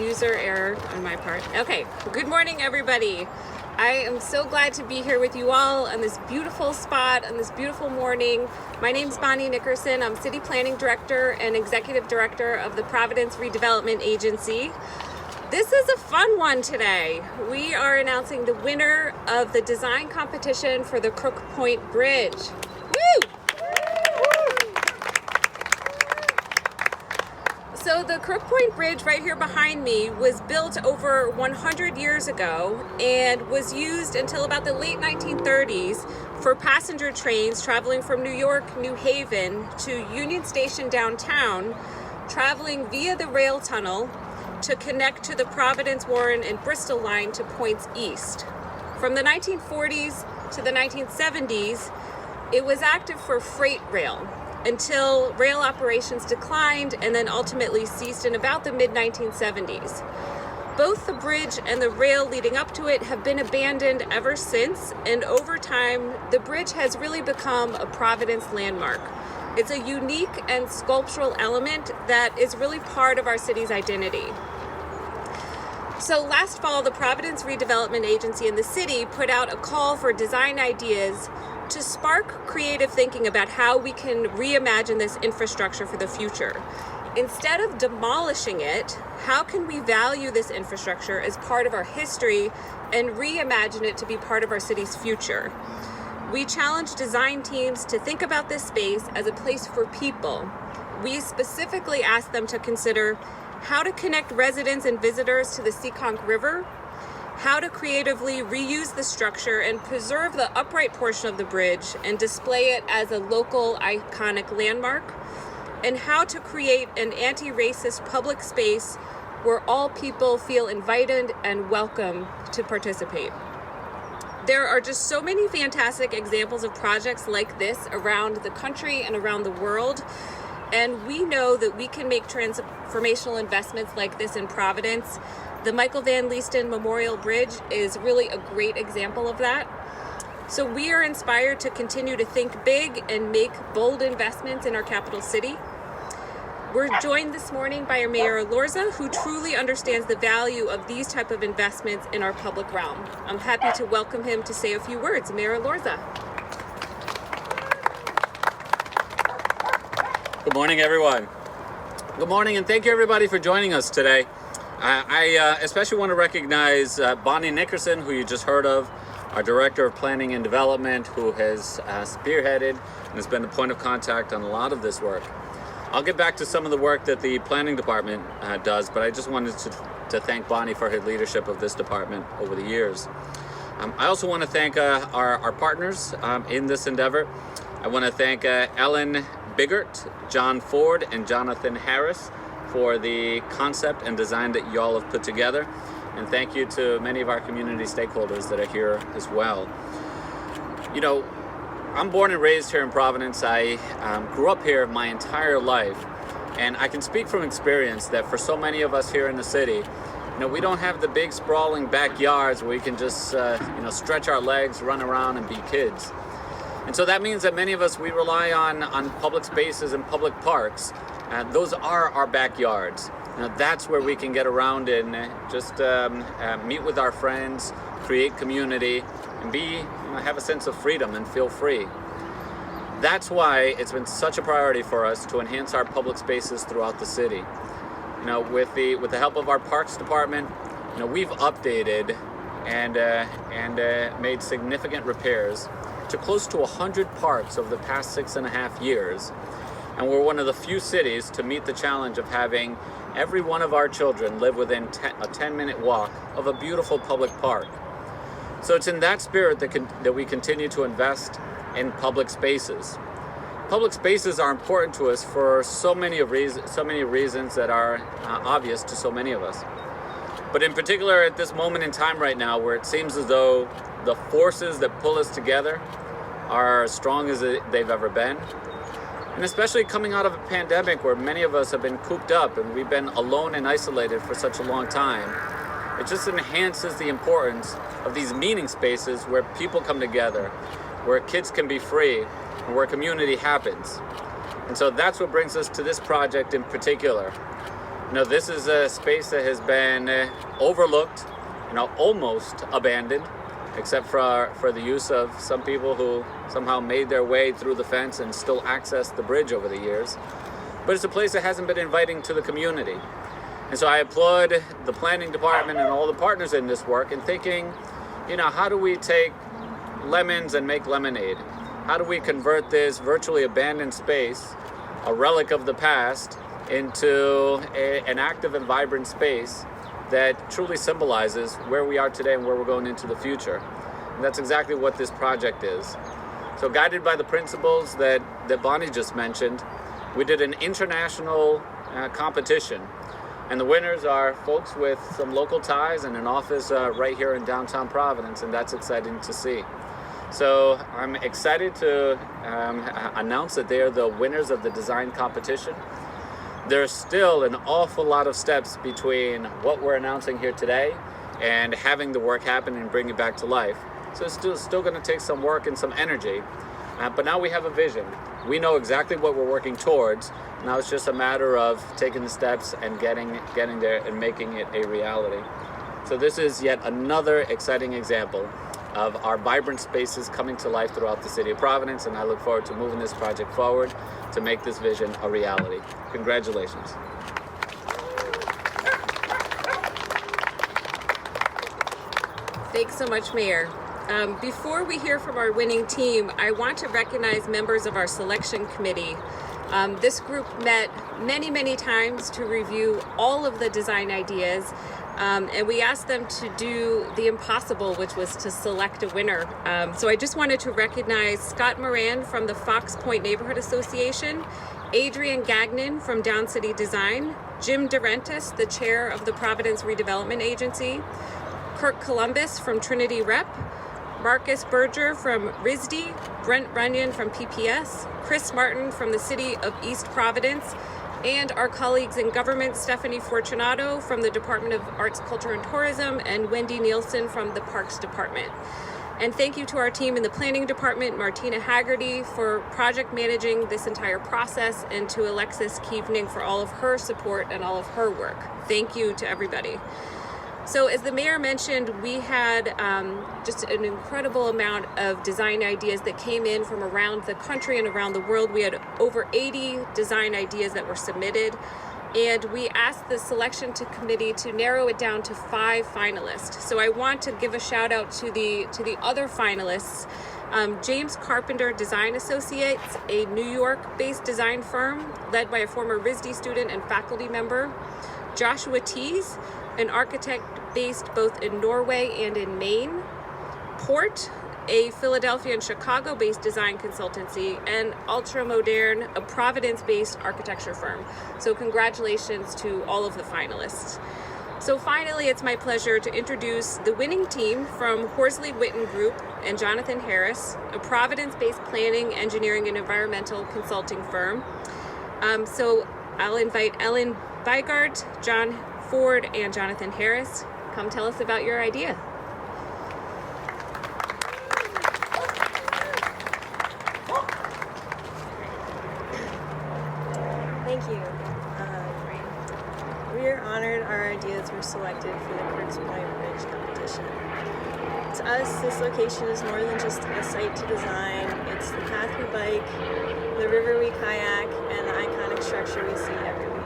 user error on my part. Okay, good morning everybody. I am so glad to be here with you all on this beautiful spot, on this beautiful morning. My name's Bonnie Nickerson. I'm City Planning Director and Executive Director of the Providence Redevelopment Agency. This is a fun one today. We are announcing the winner of the design competition for the Crook Point Bridge. Woo! So the Crook Point Bridge right here behind me was built over 100 years ago and was used until about the late 1930s for passenger trains traveling from New York, New Haven to Union Station downtown, traveling via the rail tunnel to connect to the Providence, Warren, and Bristol line to points east. From the 1940s to the 1970s, it was active for freight rail until rail operations declined and then ultimately ceased in about the mid-1970s. Both the bridge and the rail leading up to it have been abandoned ever since, and over time, the bridge has really become a Providence landmark. It's a unique and sculptural element that is really part of our city's identity. So last fall, the Providence Redevelopment Agency and the city put out a call for design ideas to spark creative thinking about how we can reimagine this infrastructure for the future. Instead of demolishing it, how can we value this infrastructure as part of our history and reimagine it to be part of our city's future? We challenge design teams to think about this space as a place for people. We specifically asked them to consider how to connect residents and visitors to the Seekonk River, how to creatively reuse the structure and preserve the upright portion of the bridge and display it as a local iconic landmark, and how to create an anti-racist public space where all people feel invited and welcome to participate. There are just so many fantastic examples of projects like this around the country and around the world. And we know that we can make transformational investments like this in Providence. The Michael Van Leesten Memorial Bridge is really a great example of that. So we are inspired to continue to think big and make bold investments in our capital city. We're joined this morning by our Mayor Elorza, who truly understands the value of these type of investments in our public realm. I'm happy to welcome him to say a few words. Mayor Elorza. Good morning, everyone. Good morning, and thank you, everybody, for joining us today. I especially want to recognize Bonnie Nickerson, who you just heard of, our Director of Planning and Development, who has spearheaded and has been the point of contact on a lot of this work. I'll get back to some of the work that the Planning Department does, but I just wanted to thank Bonnie for her leadership of this department over the years. I also want to thank our partners in this endeavor. I want to thank Ellen Bygert, John Ford, and Jonathan Harris for the concept and design that y'all have put together. And thank you to many of our community stakeholders that are here as well. You know, I'm born and raised here in Providence. I grew up here my entire life. And I can speak from experience that for so many of us here in the city, you know, we don't have the big sprawling backyards where we can just, stretch our legs, run around and be kids. And so that means that many of us, we rely on public spaces and public parks. Those are our backyards. You know, that's where we can get around and just meet with our friends, create community, and have a sense of freedom and feel free. That's why it's been such a priority for us to enhance our public spaces throughout the city. You know, with the help of our Parks Department, you know, we've updated and made significant repairs to close to 100 parks over the past 6.5 years. And we're one of the few cities to meet the challenge of having every one of our children live within a 10-minute walk of a beautiful public park. So it's in that spirit that we continue to invest in public spaces. Public spaces are important to us for so many reasons that are obvious to so many of us. But in particular at this moment in time right now, where it seems as though the forces that pull us together are as strong as they've ever been. And especially coming out of a pandemic where many of us have been cooped up and we've been alone and isolated for such a long time, it just enhances the importance of these meeting spaces where people come together, where kids can be free, and where community happens. And so that's what brings us to this project in particular. This is a space that has been overlooked, almost abandoned, except for the use of some people who somehow made their way through the fence and still access the bridge over the years. But it's a place that hasn't been inviting to the community. And so I applaud the planning department and all the partners in this work in thinking, how do we take lemons and make lemonade? How do we convert this virtually abandoned space, a relic of the past, into an active and vibrant space that truly symbolizes where we are today and where we're going into the future? And that's exactly what this project is. So guided by the principles that Bonnie just mentioned, we did an international competition. And the winners are folks with some local ties and an office right here in downtown Providence, and that's exciting to see. So I'm excited to announce that they are the winners of the design competition. There's still an awful lot of steps between what we're announcing here today and having the work happen and bring it back to life. So it's still going to take some work and some energy, but now we have a vision. We know exactly what we're working towards. Now it's just a matter of taking the steps and getting there and making it a reality. So this is yet another exciting example of our vibrant spaces coming to life throughout the city of Providence, and I look forward to moving this project forward to make this vision a reality. Congratulations. Thanks so much, Mayor. Before we hear from our winning team, I want to recognize members of our selection committee. This group met many times to review all of the design ideas, and we asked them to do the impossible, which was to select a winner. So I just wanted to recognize Scott Moran from the Fox Point Neighborhood Association, Adrian Gagnon from Down City Design, Jim DeRentis, the chair of the Providence Redevelopment Agency, Kirk Columbus from Trinity Rep, Marcus Berger from RISD, Brent Runyon from PPS, Chris Martin from the City of East Providence, and our colleagues in government, Stephanie Fortunato from the Department of Arts, Culture, and Tourism, and Wendy Nielsen from the Parks Department. And thank you to our team in the Planning Department, Martina Haggerty, for project managing this entire process, and to Alexis Keevening for all of her support and all of her work. Thank you to everybody. So as the mayor mentioned, we had just an incredible amount of design ideas that came in from around the country and around the world. We had over 80 design ideas that were submitted, and we asked the selection committee to narrow it down to 5 finalists. So I want to give a shout out to the other finalists. James Carpenter Design Associates, a New York-based design firm led by a former RISD student and faculty member. Joshua Tees, an architect based both in Norway and in Maine. Port, a Philadelphia and Chicago-based design consultancy, and Ultra Modern, a Providence-based architecture firm. So congratulations to all of the finalists. So finally, it's my pleasure to introduce the winning team from Horsley Whitton Group and Jonathan Harris, a Providence-based planning, engineering, and environmental consulting firm. So I'll invite Ellen Bygert, John Ford, and Jonathan Harris. Come tell us about your idea. Thank you. We are honored our ideas were selected for the Crook Point Bridge competition. To us, this location is more than just a site to design. It's the path we bike, the river we kayak, and the iconic structure we see every week.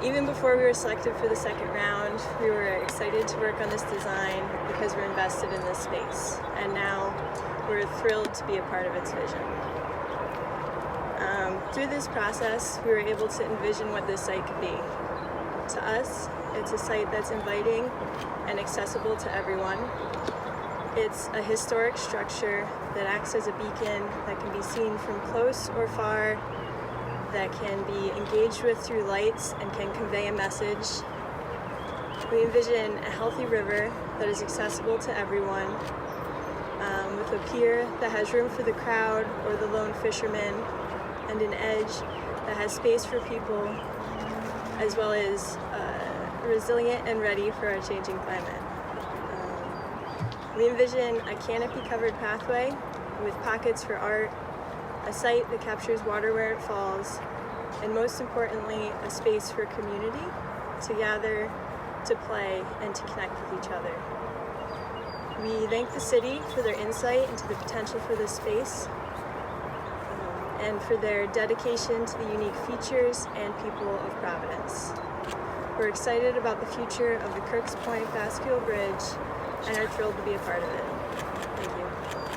Even before we were selected for the second round, we were excited to work on this design because we're invested in this space. And now we're thrilled to be a part of its vision. Through this process, we were able to envision what this site could be. To us, it's a site that's inviting and accessible to everyone. It's a historic structure that acts as a beacon that can be seen from close or far, that can be engaged with through lights and can convey a message. We envision a healthy river that is accessible to everyone, with a pier that has room for the crowd or the lone fisherman, and an edge that has space for people, as well as resilient and ready for our changing climate. We envision a canopy-covered pathway with pockets for art, a site that captures water where it falls, and most importantly, a space for community to gather, to play, and to connect with each other. We thank the city for their insight into the potential for this space and for their dedication to the unique features and people of Providence. We're excited about the future of the Crook Point Bridge and are thrilled to be a part of it. Thank you.